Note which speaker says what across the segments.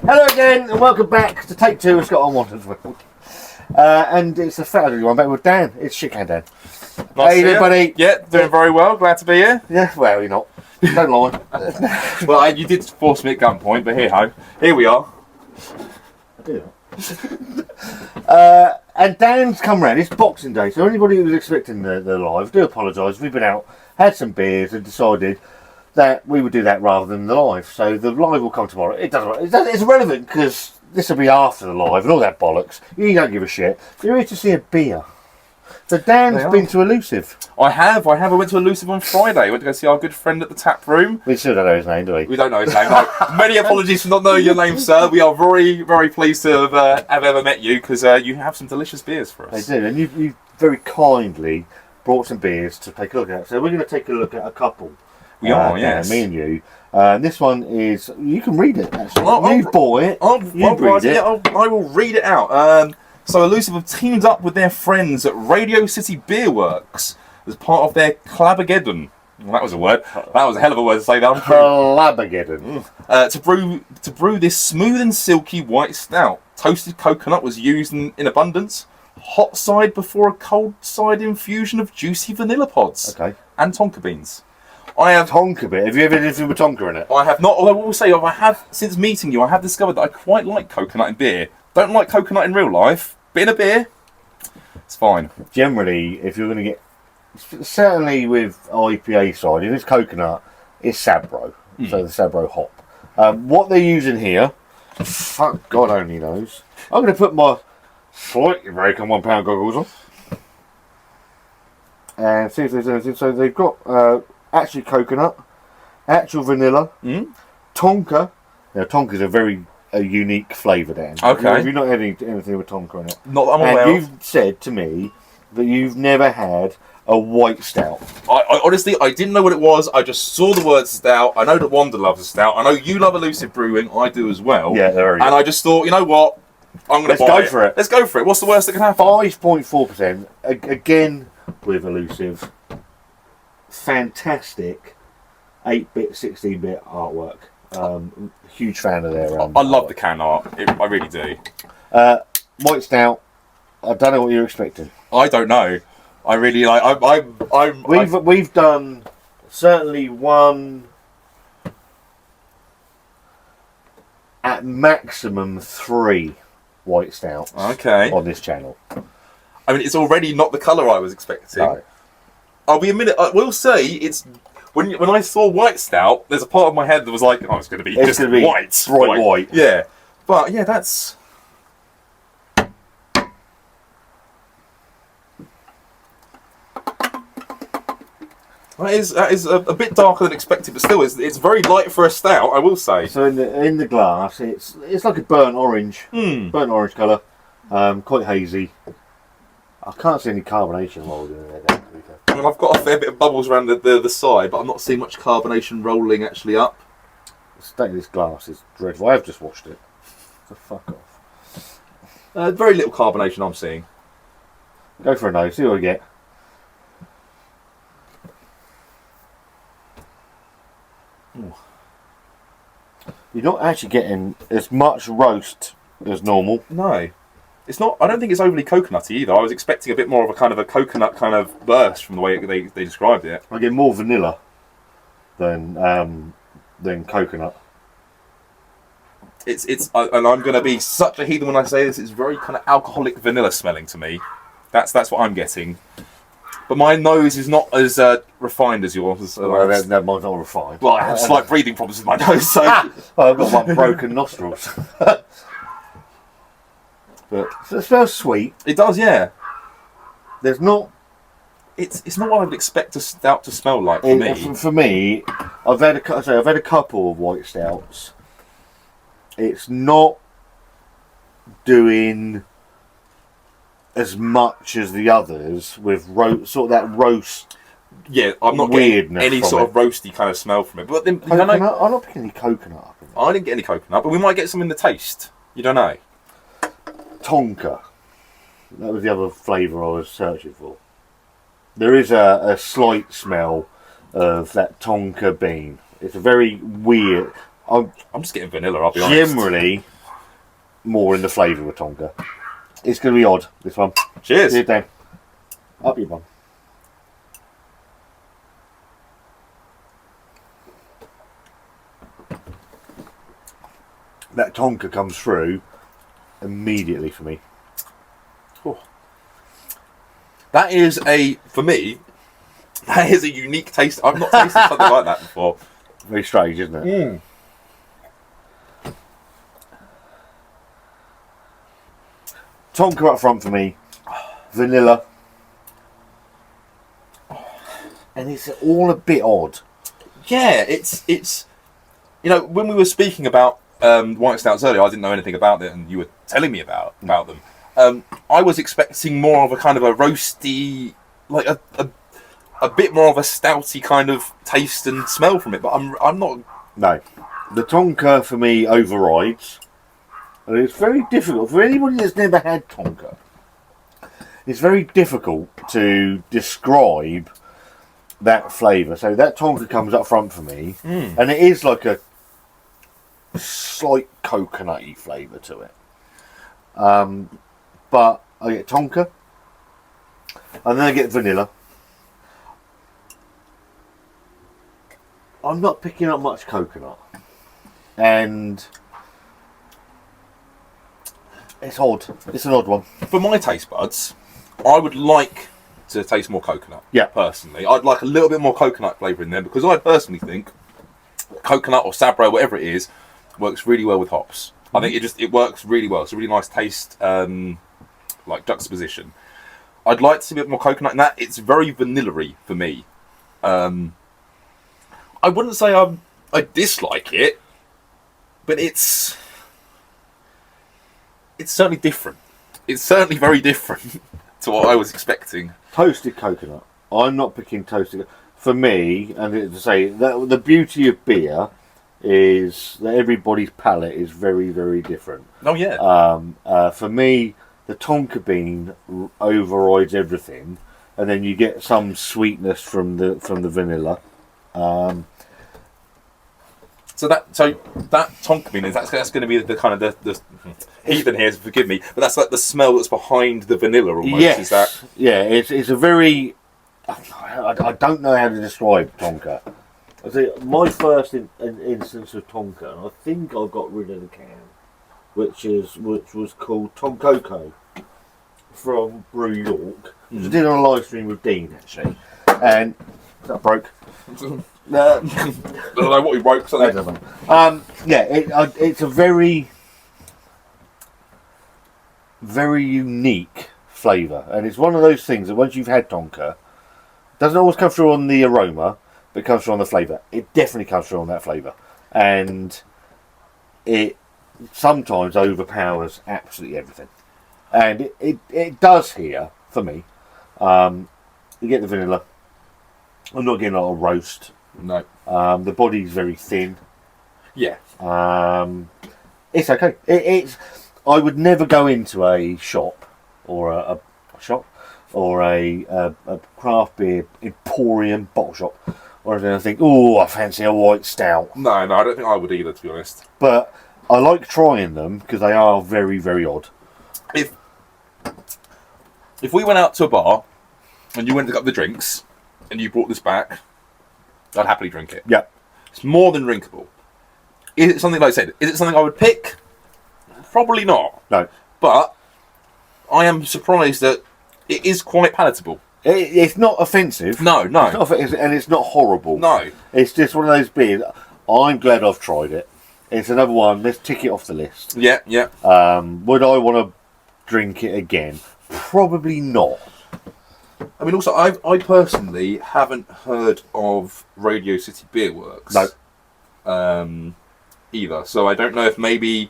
Speaker 1: Hello again, and welcome back to Take 2 of Scott Unwanted World. And it's a Saturday one back with Dan. It's Shitcan Dan.
Speaker 2: Nice
Speaker 1: hey, everybody.
Speaker 2: Yeah, doing very well. Glad to be here.
Speaker 1: Yeah, well, you're not. Don't lie.
Speaker 2: Well, you did force me at gunpoint, but here we are.
Speaker 1: I do. And Dan's come round. It's Boxing Day, so anybody who was expecting the live, do apologise. We've been out, had some beers, and decided that we would do that rather than the live. So the live will come tomorrow. It doesn't. It's irrelevant because this will be after the live and all that bollocks. You don't give a shit. You're here to see a beer. So Dan's been to Elusive.
Speaker 2: I have. I went to Elusive on Friday. I went to go see our good friend at the tap room.
Speaker 1: We still don't know his name, do we?
Speaker 2: We don't know his name. No. Many apologies for not knowing your name, sir. We are very, very pleased to have ever met you because you have some delicious beers for us.
Speaker 1: They do, and you very kindly brought some beers to take a look at. So we're going to take a look at a couple.
Speaker 2: We are, yes.
Speaker 1: Me and you. This one is... You can read it, actually. You bought it.
Speaker 2: I will read it out. So Elusive have teamed up with their friends at Radio City Beer Works as part of their Collabogeddon. Well, that was a word. That was a hell of a word to say. That
Speaker 1: Collabogeddon.
Speaker 2: To brew this smooth and silky white stout. Toasted coconut was used in abundance. Hot side before a cold side infusion of juicy vanilla pods.
Speaker 1: Okay.
Speaker 2: And tonka beans. I have
Speaker 1: Tonka bit. Have you ever had anything with tonka in it?
Speaker 2: I have not. Although I will say, since meeting you, I have discovered that I quite like coconut in beer. Don't like coconut in real life, but in a beer, it's fine.
Speaker 1: Generally, if you're going to get... Certainly with IPA side, if it's coconut, it's Sabro. So the Sabro hop. What they're using here, fuck God only knows. I'm going to put my slightly broken £1 goggles on. And see if there's anything. So they've got... actually coconut, actual vanilla, tonka. Now tonka's a very unique flavour, Dan.
Speaker 2: Okay.
Speaker 1: Have you not had anything with tonka in it?
Speaker 2: Not that I'm aware
Speaker 1: of. You've said to me that you've never had a white stout.
Speaker 2: I honestly, I didn't know what it was. I just saw the word stout. I know that Wanda loves a stout. I know you love Elusive Brewing. I do as well.
Speaker 1: Yeah, there we go.
Speaker 2: And I just thought, you know what? I'm going to buy it. Let's go for it. Let's go for it. What's the worst that can happen?
Speaker 1: 5.4%. Again, with Elusive. Fantastic 8-bit, 16-bit artwork. Huge fan of their
Speaker 2: I love the can art. I really do.
Speaker 1: White stout. I don't know what you're expecting.
Speaker 2: I don't know. I really like.
Speaker 1: We've done certainly one, at maximum 3 white stouts.
Speaker 2: Okay.
Speaker 1: On this channel.
Speaker 2: I mean, it's already not the colour I was expecting.
Speaker 1: No.
Speaker 2: I'll be a minute. I will say it's when I saw white stout. There's a part of my head that was like, "Oh, it's going to be just white,
Speaker 1: bright white."
Speaker 2: Yeah, but yeah, that's. That is a bit darker than expected, but still, it's very light for a stout. I will say.
Speaker 1: So in the glass, it's like a burnt orange, burnt orange colour, quite hazy. I can't see any carbonation rolled in there.
Speaker 2: I mean, I've got a fair bit of bubbles around the side, but I'm not seeing much carbonation rolling actually up.
Speaker 1: The state of this glass is dreadful. I have just washed it. So fuck off.
Speaker 2: Very little carbonation I'm seeing.
Speaker 1: Go for a nose, see what we get. Ooh. You're not actually getting as much roast as normal.
Speaker 2: No. It's not. I don't think it's overly coconutty either. I was expecting a bit more of a coconut kind of burst from the way they described it.
Speaker 1: I get more vanilla than coconut.
Speaker 2: And I'm going to be such a heathen when I say this. It's very kind of alcoholic vanilla smelling to me. That's what I'm getting. But my nose is not as refined as yours.
Speaker 1: Well, mine's not refined.
Speaker 2: Well, I have slight breathing problems with my nose. So
Speaker 1: I've got one broken nostrils. But it smells sweet.
Speaker 2: It does, yeah.
Speaker 1: There's not.
Speaker 2: It's not what I would expect a stout to smell like for me.
Speaker 1: For me, I've had a couple of white stouts. It's not doing as much as the others with sort of that roast.
Speaker 2: Yeah, I'm not getting any sort of roasty kind of smell from it. But then,
Speaker 1: I'm not picking any coconut up in it.
Speaker 2: I didn't get any coconut, but we might get some in the taste. You don't know.
Speaker 1: Tonka. That was the other flavour I was searching for. There is a slight smell of that tonka bean. It's a very weird.
Speaker 2: I'm just getting vanilla, I'll be honest.
Speaker 1: Generally, more in the flavour of Tonka. It's going to be odd, this one.
Speaker 2: Cheers.
Speaker 1: Cheers, Dan. Up your bum. That Tonka comes through immediately for me.
Speaker 2: Oh. That is for me, that is a unique taste. I've not tasted something like that before.
Speaker 1: Very strange, isn't it?
Speaker 2: Mm.
Speaker 1: Tonka up front for me. Vanilla. And it's all a bit odd.
Speaker 2: Yeah, it's when we were speaking about white stouts earlier, I didn't know anything about it, and you were telling me about them. I was expecting more of a kind of a roasty, like a bit more of a stouty kind of taste and smell from it, but I'm not.
Speaker 1: No, the Tonka for me overrides, and it's very difficult for anybody that's never had Tonka. It's very difficult to describe that flavour. So that Tonka comes up front for me, and it is like a slight coconutty flavour to it. But I get Tonka, and then I get vanilla. I'm not picking up much coconut, and it's odd. It's an odd one.
Speaker 2: For my taste buds, I would like to taste more coconut.
Speaker 1: Yeah.
Speaker 2: Personally, I'd like a little bit more coconut flavour in there, because I personally think coconut or Sabro, whatever it is, works really well with hops. I think it works really well. It's a really nice taste, like juxtaposition. I'd like to see a bit more coconut in that. It's very vanilla-y for me. I wouldn't say I dislike it, but it's certainly different. It's certainly very different to what I was expecting.
Speaker 1: Toasted coconut. I'm not picking toasted. For me, and to say that the beauty of beer is that everybody's palate is very, very different.
Speaker 2: Oh yeah.
Speaker 1: For me, the Tonka bean overrides everything, and then you get some sweetness from the vanilla.
Speaker 2: So that Tonka bean that's going to be the kind of the heathen here, forgive me, but that's like the smell that's behind the vanilla almost.
Speaker 1: Yes.
Speaker 2: Is that?
Speaker 1: Yeah, it's a very. I don't know how to describe Tonka. I say my first instance of Tonka, and I think I got rid of the can, which was called Tonkoko from Brew York. Which I did on a live stream with Dean actually, and that broke.
Speaker 2: I don't know what he broke. Something.
Speaker 1: It's a very, very unique flavour, and it's one of those things that once you've had Tonka, it doesn't always come through on the aroma, but it comes through on the flavour. It definitely comes through on that flavour, and it sometimes overpowers absolutely everything, and it does here for me. You get the vanilla. I'm not getting a lot of roast.
Speaker 2: No.
Speaker 1: The body's very thin.
Speaker 2: Yeah.
Speaker 1: It's okay. It's. I would never go into a shop or a shop or a craft beer emporium bottle shop or anything. I think, oh, I fancy a white stout.
Speaker 2: No, I don't think I would either, to be honest.
Speaker 1: But I like trying them because they are very, very odd.
Speaker 2: If we went out to a bar and you went to get the drinks and you brought this back, I'd happily drink it.
Speaker 1: Yeah.
Speaker 2: It's more than drinkable. Is it something, like I said, is it something I would pick? Probably not.
Speaker 1: No.
Speaker 2: But I am surprised that it is quite palatable.
Speaker 1: It's not offensive.
Speaker 2: No.
Speaker 1: It's not offensive, and it's not horrible.
Speaker 2: No.
Speaker 1: It's just one of those beers. I'm glad I've tried it. It's another one. Let's tick it off the list.
Speaker 2: Yeah.
Speaker 1: Would I want to drink it again? Probably not.
Speaker 2: I mean, also, I personally haven't heard of Radio City Beer Works.
Speaker 1: No.
Speaker 2: Either. So I don't know if maybe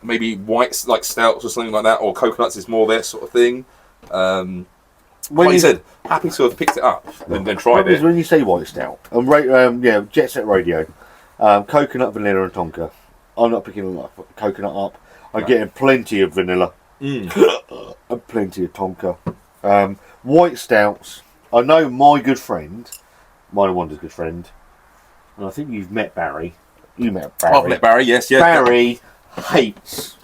Speaker 2: whites like stouts or something like that, or coconuts is more their sort of thing. Like you said, happy to have picked it up and then tried it.
Speaker 1: When you say white stout, Jet Set Radio, coconut, vanilla, and Tonka. I'm not picking coconut up. I'm getting plenty of vanilla and plenty of Tonka. White stouts. I know my good friend, Minor Wonder's good friend, and I think you've met Barry. You met Barry.
Speaker 2: I've met Barry, yes.
Speaker 1: Barry hates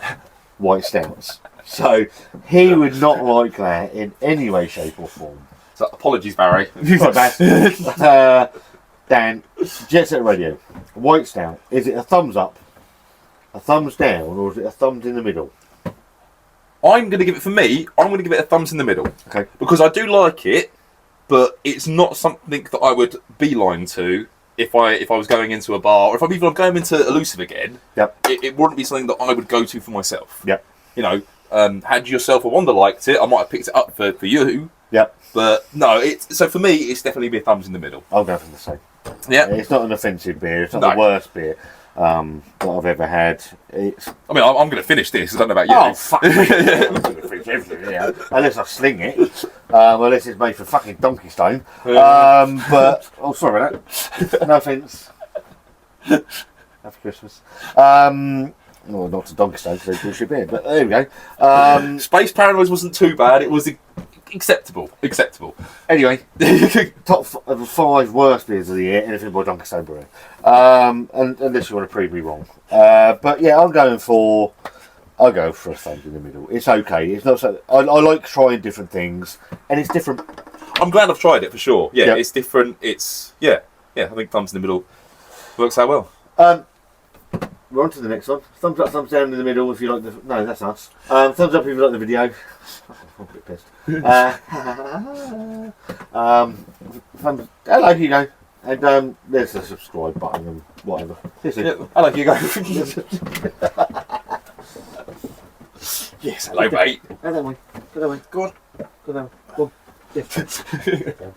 Speaker 1: white stouts. So he would not like that in any way, shape or form.
Speaker 2: So apologies, Barry.
Speaker 1: Dan, Jet Set Radio, white stout, is it a thumbs up, a thumbs down, or is it a thumbs in the middle?
Speaker 2: I'm going to give it, for me, I'm going to give it a thumbs in the middle.
Speaker 1: Okay.
Speaker 2: Because I do like it, but it's not something that I would beeline to if I was going into a bar, or if I'm even going into Elusive again.
Speaker 1: Yep.
Speaker 2: It wouldn't be something that I would go to for myself.
Speaker 1: Yep.
Speaker 2: You know, had Yourself a Wonder liked it, I might have picked it up for you.
Speaker 1: Yep.
Speaker 2: But no, so for me, it's definitely be a thumbs in the middle.
Speaker 1: I'll go for the same.
Speaker 2: Yeah.
Speaker 1: It's not an offensive beer. It's not the worst beer that I've ever had. It's.
Speaker 2: I mean, I'm going to finish this. I don't know about you.
Speaker 1: Oh, fuck me. I'm going to finish everything, yeah. Unless I sling it. Unless it's made for fucking donkey stone. But, oh, sorry about that. No offence. Happy Christmas. Well, not to donkey stone because they bullshit beer, but there we go.
Speaker 2: Space Paranoids wasn't too bad. It was acceptable.
Speaker 1: Anyway, top 5 worst beers of the year, anything by Donkey Stone Brewing. And unless you want to prove me wrong. But yeah, I'll go for a thumbs in the middle. It's okay. It's not so. I like trying different things, and it's different.
Speaker 2: I'm glad I've tried it for sure. Yeah,
Speaker 1: Yep.
Speaker 2: It's different. It's I think thumbs in the middle works out well.
Speaker 1: We're on to the next one. Thumbs up, thumbs down in the middle if you like the. No, that's us. Thumbs up if you like the video. I'm a bit pissed. Thumbs. Hello, you go. And there's the subscribe button and whatever.
Speaker 2: Hello, Hugo. Yes, hello, mate.
Speaker 1: Go that way.
Speaker 2: Go on.
Speaker 1: Go that way. Go on. Yeah.